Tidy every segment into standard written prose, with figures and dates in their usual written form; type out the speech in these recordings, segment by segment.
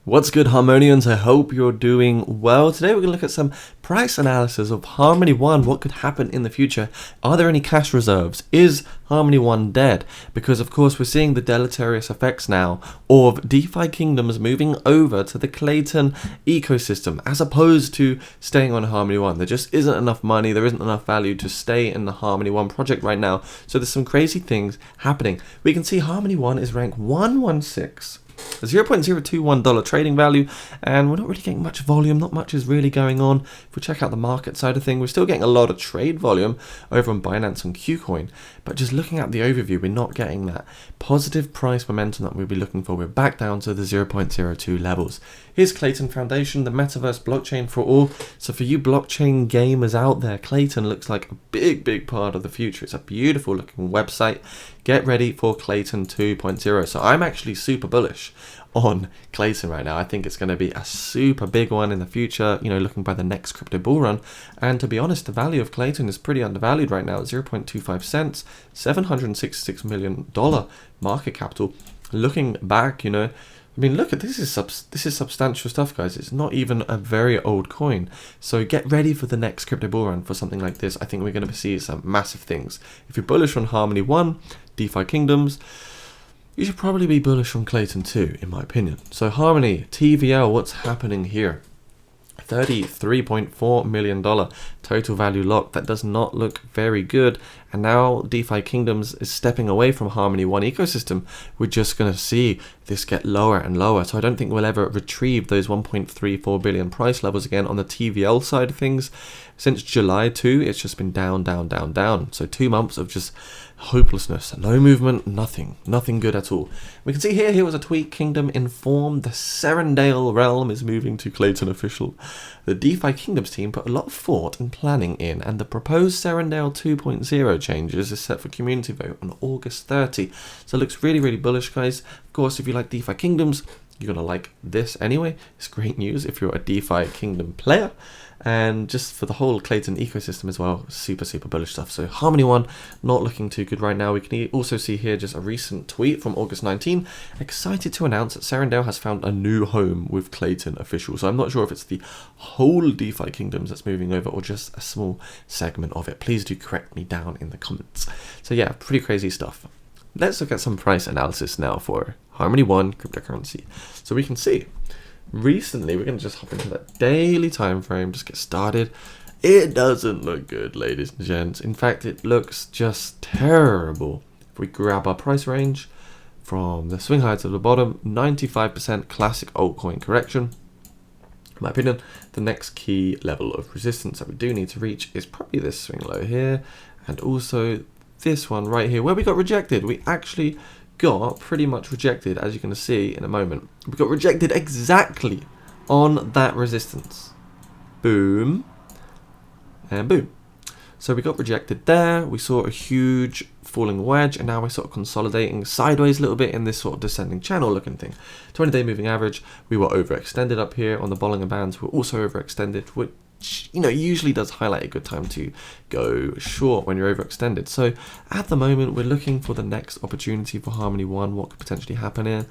What's good, Harmonians? I hope you're doing well. Today we're going to look at some price analysis of Harmony One. What could happen in the future? Are there any cash reserves? Is Harmony One dead? Because of course we're seeing the deleterious effects now of DeFi kingdoms moving over to the Klaytn ecosystem as opposed to staying on Harmony One. There just isn't enough money, there isn't enough value to stay in the Harmony One project right now. So there's some crazy things happening. We can see Harmony One is ranked 116. A $0.021 trading value, and we're not really getting much volume. Not much is really going on. If we check out the market side of things, we're still getting a lot of trade volume over on Binance and KuCoin, but just looking at the overview, we're not getting that positive price momentum that we'd be looking for. We're back down to the 0.02 levels. Here's Klaytn Foundation, the metaverse blockchain for all. So for you blockchain gamers out there, Klaytn looks like a big part of the future. It's a beautiful looking website. Get ready for Klaytn 2.0. So I'm actually super bullish on Klaytn right now. I think it's going to be a super big one in the future, you know, looking by the next crypto bull run. And to be honest, the value of Klaytn is pretty undervalued right now at 0.25 cents, $766 million market capital. Looking back, you know, I mean, look at this is substantial stuff, guys. It's not even a very old coin. So get ready for the next crypto bull run for something like this. I think we're going to see some massive things. If you're bullish on Harmony One, DeFi Kingdoms, you should probably be bullish on Klaytn too, in my opinion. So Harmony, TVL, what's happening here? $33.4 million total value locked. That does not look very good. And now DeFi Kingdoms is stepping away from Harmony One ecosystem. We're just going to see this get lower and lower. So I don't think we'll ever retrieve those 1.34 billion price levels again on the TVL side of things. Since July 2, it's just been down. So 2 months of just hopelessness, no movement, nothing good at all. We can see here was a tweet. Kingdom informed the Serendale realm is moving to Klaytn official. The DeFi Kingdoms team put a lot of thought and planning in, and the proposed Serendale 2.0 changes is set for community vote on August 30. So it looks really bullish, guys. Of course, if you like DeFi Kingdoms, you're gonna like this anyway. It's great news if you're a DeFi Kingdom player. And just for the whole Klaytn ecosystem as well, super bullish stuff. So Harmony One not looking too good right now. We can also see here just a recent tweet from August 19. Excited to announce that Serendale has found a new home with Klaytn official. So I'm not sure if it's the whole DeFi Kingdoms that's moving over or just a small segment of it. Please do correct me down in the comments. So yeah, pretty crazy stuff. Let's look at some price analysis now for Harmony One cryptocurrency. So we can see recently, we're going to just hop into that daily time frame, just get started. It doesn't look good, ladies and gents. In fact, it looks just terrible. If we grab our price range from the swing high to the bottom, 95% classic altcoin correction. In my opinion, the next key level of resistance that we do need to reach is probably this swing low here, and also this one right here where we got rejected. We actually got pretty much rejected, as you're going to see in a moment. We got rejected exactly on that resistance. Boom and boom. So we got rejected there. We saw a huge falling wedge, and now we're sort of consolidating sideways a little bit in this sort of descending channel looking thing. 20-day moving average, we were overextended up here on the Bollinger Bands. We're also overextended, which, you know, usually does highlight a good time to go short when you're overextended. So at the moment, we're looking for the next opportunity for Harmony One. What could potentially happen here?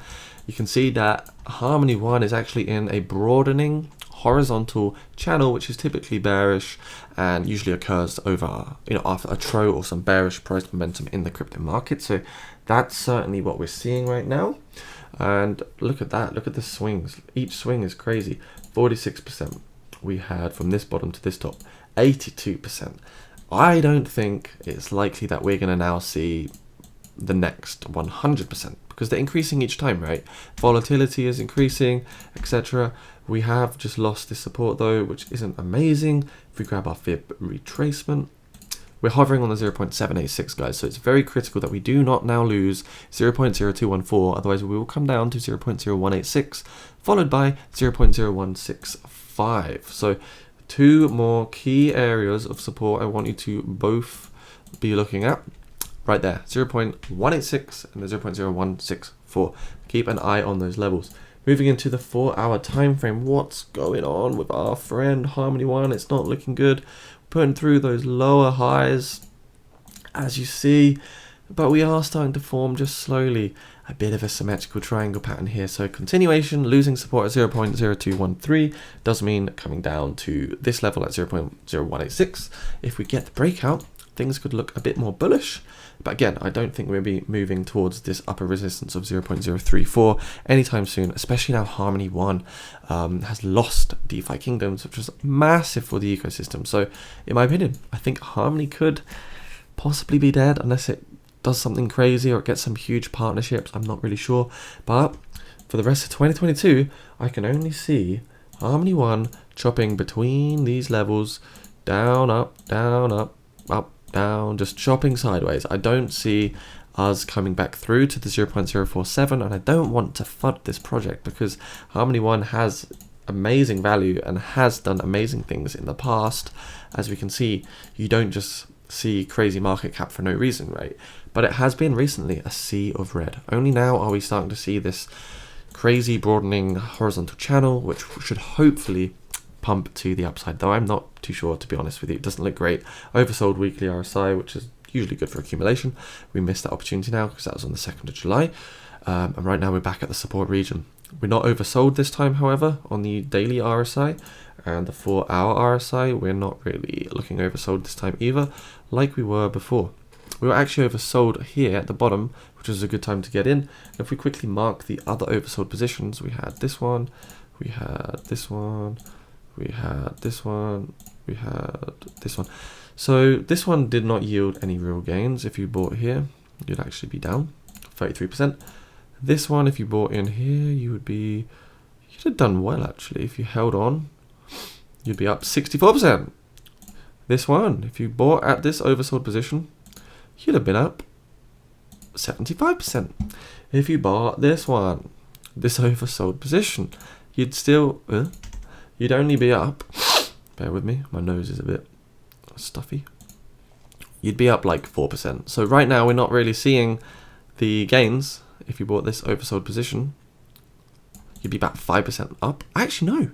You can see that Harmony One is actually in a broadening horizontal channel, which is typically bearish and usually occurs over, you know, after a trough or some bearish price momentum in the crypto market. So that's certainly what we're seeing right now. And look at that. Look at the swings. Each swing is crazy. 46%. We had from this bottom to this top, 82%. I don't think it's likely that we're going to now see the next 100% because they're increasing each time, right? Volatility is increasing, etc. We have just lost this support though, which isn't amazing. If we grab our fib retracement, we're hovering on the 0.786, guys, so it's very critical that we do not now lose 0.0214, otherwise we will come down to 0.0186, followed by 0.0165. So 2 more key areas of support I want you to both be looking at. Right there, 0.186 and the 0.0164. Keep an eye on those levels. Moving into the 4-hour time frame, what's going on with our friend Harmony One? It's not looking good. Putting through those lower highs, as you see, but we are starting to form just slowly a bit of a symmetrical triangle pattern here. So continuation, losing support at 0.0213 does mean coming down to this level at 0.0186. If we get the breakout, things could look a bit more bullish. But again, I don't think we'll be moving towards this upper resistance of 0.034 anytime soon, especially now Harmony 1 has lost DeFi Kingdoms, which was massive for the ecosystem. So in my opinion, I think Harmony could possibly be dead unless it does something crazy or it gets some huge partnerships. I'm not really sure. But for the rest of 2022, I can only see Harmony 1 chopping between these levels, down, up, down, up, up, down, just chopping sideways. I don't see us coming back through to the 0.047, and I don't want to FUD this project because Harmony 1 has amazing value and has done amazing things in the past. As we can see, you don't just see crazy market cap for no reason, right? But it has been recently a sea of red. Only now are we starting to see this crazy broadening horizontal channel, which should hopefully pump to the upside, though I'm not too sure, to be honest with you. It doesn't look great. Oversold weekly RSI, which is usually good for accumulation. We missed that opportunity now because that was on the 2nd of July. And right now we're back at the support region. We're not oversold this time, however, on the daily RSI and the 4-hour RSI. We're not really looking oversold this time either, like we were before. We were actually oversold here at the bottom, which was a good time to get in. If we quickly mark the other oversold positions, we had this one, we had this one, we had this one, we had this one. So this one did not yield any real gains. If you bought here, you'd actually be down 33%. This one, if you bought in here, you'd have done well actually. If you held on, you'd be up 64%. This one, if you bought at this oversold position, you'd have been up 75%. If you bought this one, this oversold position, you'd still, you'd only be up, bear with me, my nose is a bit stuffy. You'd be up like 4%. So right now we're not really seeing the gains. If you bought this oversold position, you'd be about 5% up. Actually, no,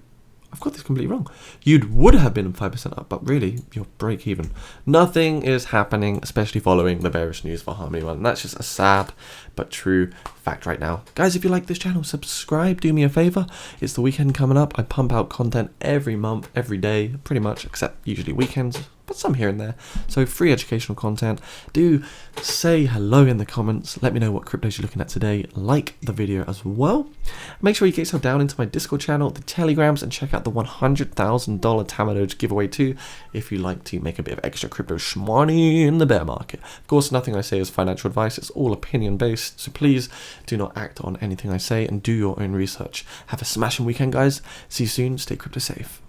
I've got this completely wrong. Would have been 5% up, but really, you're break even. Nothing is happening, especially following the bearish news for Harmony 1. And that's just a sad but true fact right now. Guys, if you like this channel, subscribe, do me a favor. It's the weekend coming up. I pump out content every month, every day, pretty much, except usually weekends, but some here and there. So free educational content. Do say hello in the comments. Let me know what cryptos you're looking at today. Like the video as well. Make sure you get yourself down into my Discord channel, the Telegrams, and check out the $100,000 Tamadoge giveaway too, if you like to make a bit of extra crypto shmoney in the bear market. Of course, nothing I say is financial advice. It's all opinion based. So please do not act on anything I say and do your own research. Have a smashing weekend, guys. See you soon. Stay crypto safe.